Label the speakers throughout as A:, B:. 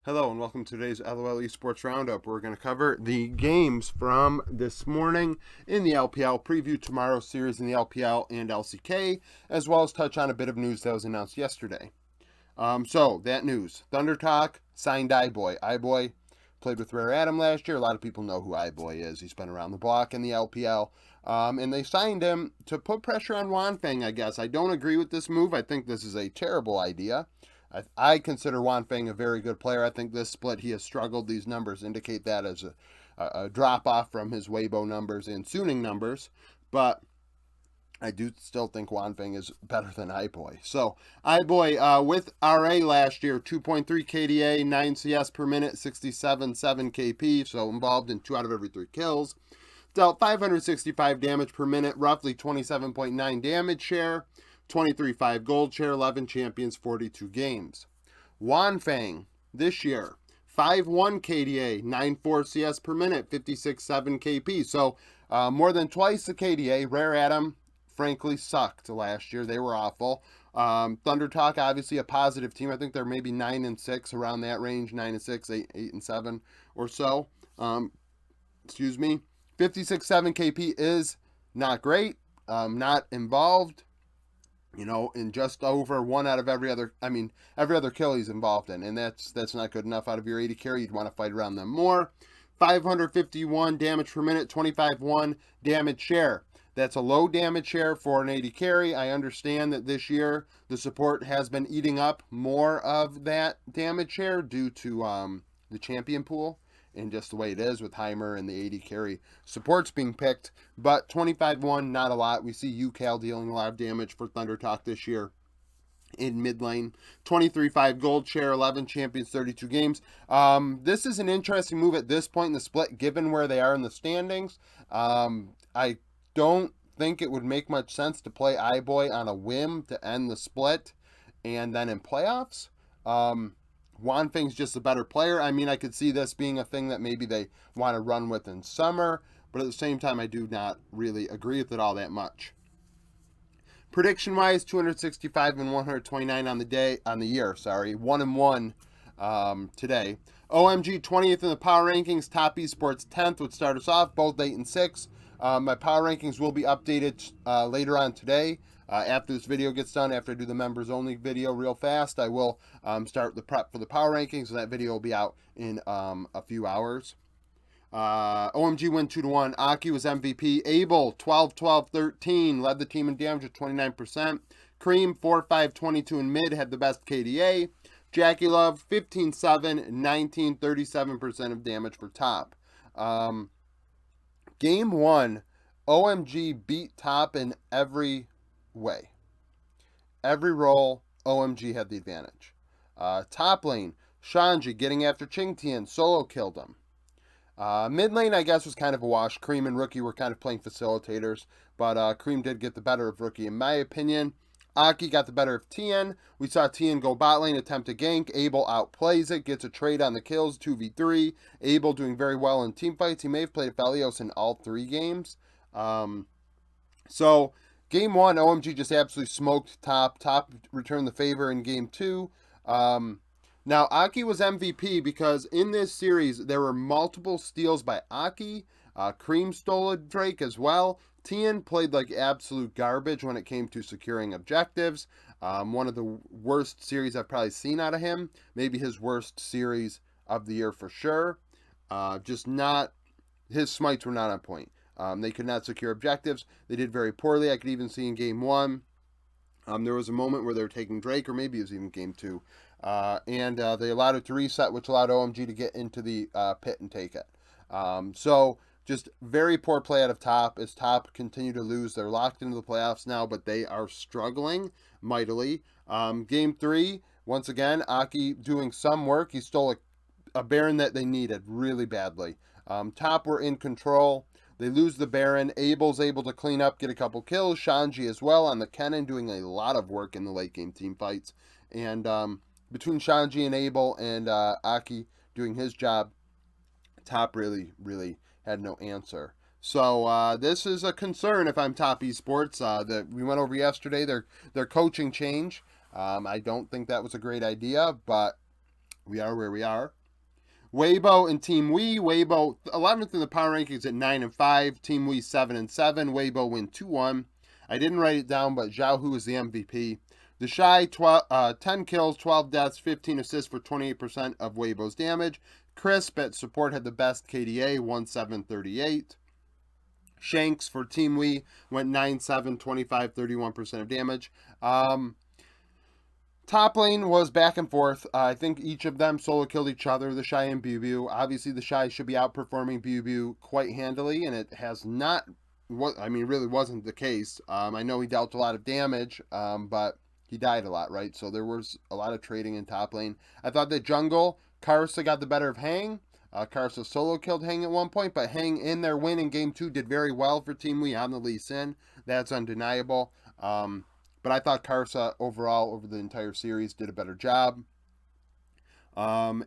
A: Hello and welcome to today's LOL Esports Roundup. We're going to cover the games from this morning in the LPL, preview tomorrow's series in the LPL and LCK, as well as touch on a bit of news that was announced yesterday. So, that news. Thunder Talk signed iBoy. iBoy played with Rare Adam last year. A lot of people know who iBoy is. He's been around the block in the LPL. And they signed him to put pressure on Wanfeng, I guess. I don't agree with this move. I think this is a terrible idea. I consider Wanfeng a very good player. I think this split he has struggled. These numbers indicate that as a drop-off from his Weibo numbers and Suning numbers. But I do still think Wanfeng is better than iBoy. So, iBoy with RA last year, 2.3 KDA, 9 CS per minute, 67, 7 KP, so involved in 2 out of every 3 kills. Dealt 565 damage per minute, roughly 27.9 damage share, 23.5 gold share, 11 champions, 42 games. Wanfeng, this year, 5.1 KDA, 9.4 CS per minute, 56.7 KP. So, more than twice the KDA. Rare Adam, frankly, sucked last year. They were awful. Thunder Talk, obviously a positive team. I think they're maybe 9-6, around that range, 9-6, 8-7 or so. Excuse me. 56.7 KP is not great. Not involved, in just over 1 out of every other kill he's involved in, and that's not good enough. Out of your 80 carry, you'd want to fight around them more. 551 damage per minute, 25.1 damage share. That's a low damage share for an 80 carry. I understand that this year the support has been eating up more of that damage share due to the champion pool and just the way it is with Heimer and the 80 carry supports being picked. But 25-1, not a lot. We see UCal dealing a lot of damage for Thunder Talk this year in mid lane. 23.5 gold share, 11 champions, 32 games. This is an interesting move at this point in the split, given where they are in the standings. I don't think it would make much sense to play iBoy on a whim to end the split and then in playoffs. Wanfeng's just a better player. I mean, I could see this being a thing that maybe they want to run with in summer, but at the same time, I do not really agree with it all that much. Prediction-wise, 265 and 129 on the year. 1-1 today. OMG 20th in the power rankings. Top Esports 10th would start us off. Both 8 and 6. My power rankings will be updated later on today. After this video gets done, after I do the members only video real fast, I will start the prep for the power rankings, and that video will be out in a few hours. OMG win 2-1. Aki was MVP. Abel 12-12-13 led the team in damage at 29%. Cream 4-5-22 in mid had the best KDA. Jackie Love 15-7, 19, 37% of damage for top. Game 1, OMG beat top in every way. Every role, OMG had the advantage. Top lane, Shanji getting after Qingtian, solo killed him. Mid lane, I guess, was kind of a wash. Cream and Rookie were kind of playing facilitators, but Cream did get the better of Rookie, in my opinion. Aki got the better of Tien. We saw Tien go bot lane, attempt to gank. Abel outplays it, gets a trade on the kills, 2v3. Abel doing very well in team fights. He may have played Felios in all 3 games. So, game 1, OMG just absolutely smoked top. Top returned the favor in game 2. Now, Aki was MVP because in this series, there were multiple steals by Aki. Cream stole a Drake as well. Tien played like absolute garbage when it came to securing objectives. One of the worst series I've probably seen out of him. Maybe his worst series of the year for sure. His smites were not on point. They could not secure objectives. They did very poorly. I could even see in game 1. There was a moment where they were taking Drake, or maybe it was even game 2. And they allowed it to reset, which allowed OMG to get into the pit and take it. So, just very poor play out of top as top continue to lose. They're locked into the playoffs now, but they are struggling mightily. Game 3, once again, Aki doing some work. He stole a Baron that they needed really badly. Top were in control. They lose the Baron. Abel's able to clean up, get a couple kills. Shanji as well on the Kennen doing a lot of work in the late game team fights. And between Shanji and Abel and Aki doing his job, top really had no answer. So this is a concern if I'm Top Esports. That we went over yesterday, their coaching change. I don't think that was a great idea, but we are where we are. Weibo and Team Wii. Weibo 11th in the power rankings at 9-5. Team Wii 7-7. Weibo win 2-1. I didn't write it down, but Zhao Hu is the MVP. The Shy 10 kills, 12 deaths, 15 assists for 28% of Weibo's damage. Crisp at support had the best KDA, 1-7-38. Shanks for Team Wii went 9-7, 25, 31% of damage. Top lane was back and forth. I think each of them solo killed each other, the Shy and Bubu. Obviously, the Shy should be outperforming Bubu quite handily, and it has not, really wasn't the case. I know he dealt a lot of damage, but he died a lot, right? So there was a lot of trading in top lane. I thought that jungle, Karsa got the better of Hang. Karsa solo killed Hang at one point, but Hang in their win in game 2 did very well for Team Wii on the Lee Sin. That's undeniable. But I thought Karsa overall over the entire series did a better job.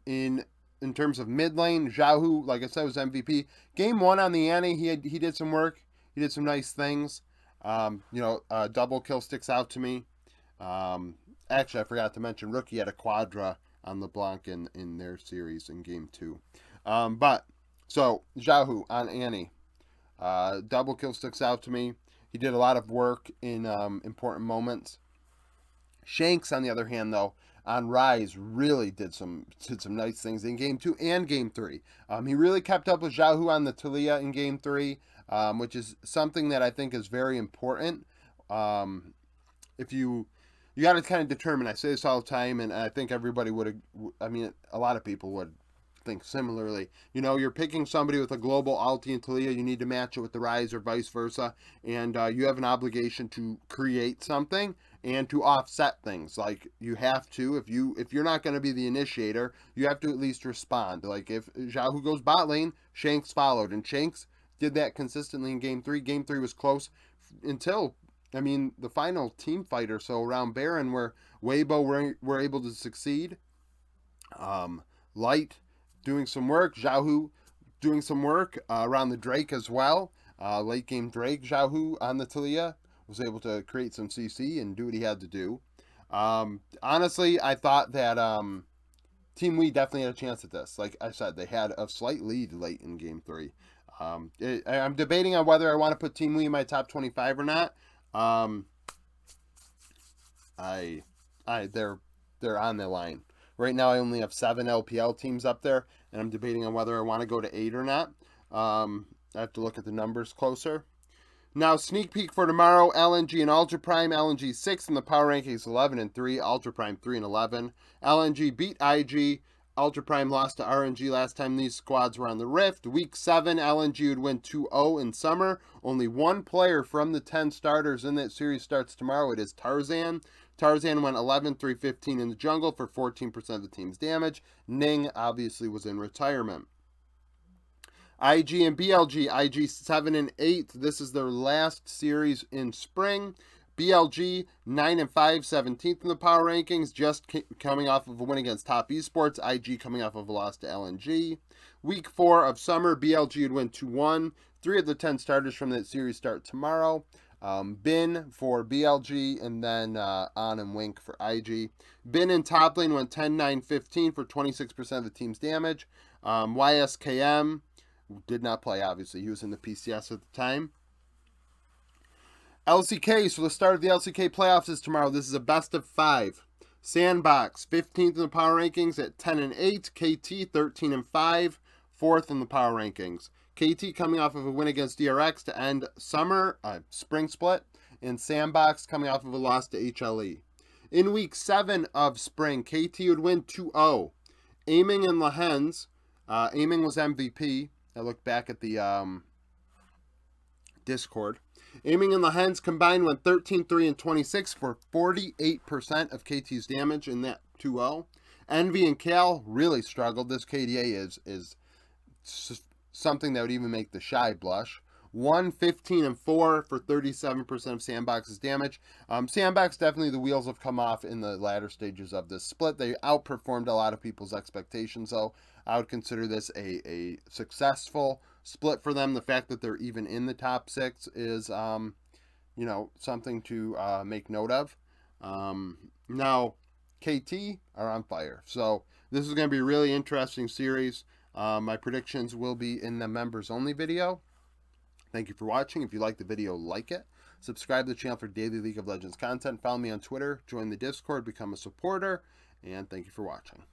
A: In terms of mid lane, Zhao Hu, like I said, was MVP. Game 1 on the Annie, he did some work. He did some nice things. Double kill sticks out to me. Actually, I forgot to mention, Rookie had a quadra on LeBlanc in their series in game 2. So Zhao Hu on Annie. Double kill sticks out to me. He did a lot of work in important moments. Shanks, on the other hand, though, on Rise, really did some nice things in Game 2 and Game 3. He really kept up with Zhao Hu on the Talia in Game 3, which is something that I think is very important. If you got to kind of determine, I say this all the time, and I think everybody would, a lot of people would think similarly. You're picking somebody with a global ulti and Talia, you need to match it with the Rise or vice versa, and you have an obligation to create something and to offset things. Like, you have to, if you're not going to be the initiator, you have to at least respond. Like, if Zhao Hu goes bot lane, Shanks followed, and Shanks did that consistently in Game 3. Game 3 was close until, the final team fight or so around Baron, where Weibo were able to succeed. Light doing some work, Zhao Hu doing some work around the Drake as well. Late game Drake, Zhao Hu on the Talia was able to create some CC and do what he had to do. Honestly, I thought that Team Wii definitely had a chance at this. Like I said, they had a slight lead late in game 3. I'm debating on whether I want to put Team Wii in my top 25 or not. They're on the line. Right now, I only have 7 LPL teams up there, and I'm debating on whether I want to go to 8 or not. I have to look at the numbers closer. Now, sneak peek for tomorrow, LNG and Ultra Prime. LNG 6th in the power rankings, 11-3. Ultra Prime 3-11. LNG beat IG. Ultra Prime lost to RNG last time these squads were on the Rift. Week 7, LNG would win 2-0 in summer. Only one player from the 10 starters in that series starts tomorrow. It is Tarzan. Tarzan went 11-3-15 in the jungle for 14% of the team's damage. Ning obviously was in retirement. IG and BLG, IG 7-8. This is their last series in spring. BLG 9-5, 17th in the power rankings, just coming off of a win against Top Esports. IG coming off of a loss to LNG. Week 4 of summer, BLG would win 2-1. 3 of the 10 starters from that series start tomorrow. Bin for BLG, and then On and Wink for IG. Bin in top lane went 10-9-15 for 26% of the team's damage. YSKM did not play, obviously. He was in the PCS at the time. LCK, so the start of the LCK playoffs is tomorrow. This is a best of 5. Sandbox, 15th in the power rankings at 10-8. KT, 13-5, 4th in the power rankings. KT coming off of a win against DRX to end spring split, and Sandbox coming off of a loss to HLE. In week 7 of spring, KT would win 2-0. Aiming and Lahens, Aiming was MVP. I looked back at the Discord. Aiming and Lahens combined went 13-3-26 for 48% of KT's damage in that 2-0. Envy and Cal really struggled. This KDA is something that would even make the Shy blush. 15-4 for 37% of Sandbox's damage. Sandbox, definitely the wheels have come off in the latter stages of this split. They outperformed a lot of people's expectations, so I would consider this a successful split for them. The fact that they're even in the top 6 is, something to make note of. Now, KT are on fire. So This is going to be a really interesting series. My predictions will be in the members only video. Thank you for watching. If you like the video, like it. Subscribe to the channel for daily League of Legends content. Follow me on Twitter. Join the Discord. Become a supporter. And thank you for watching.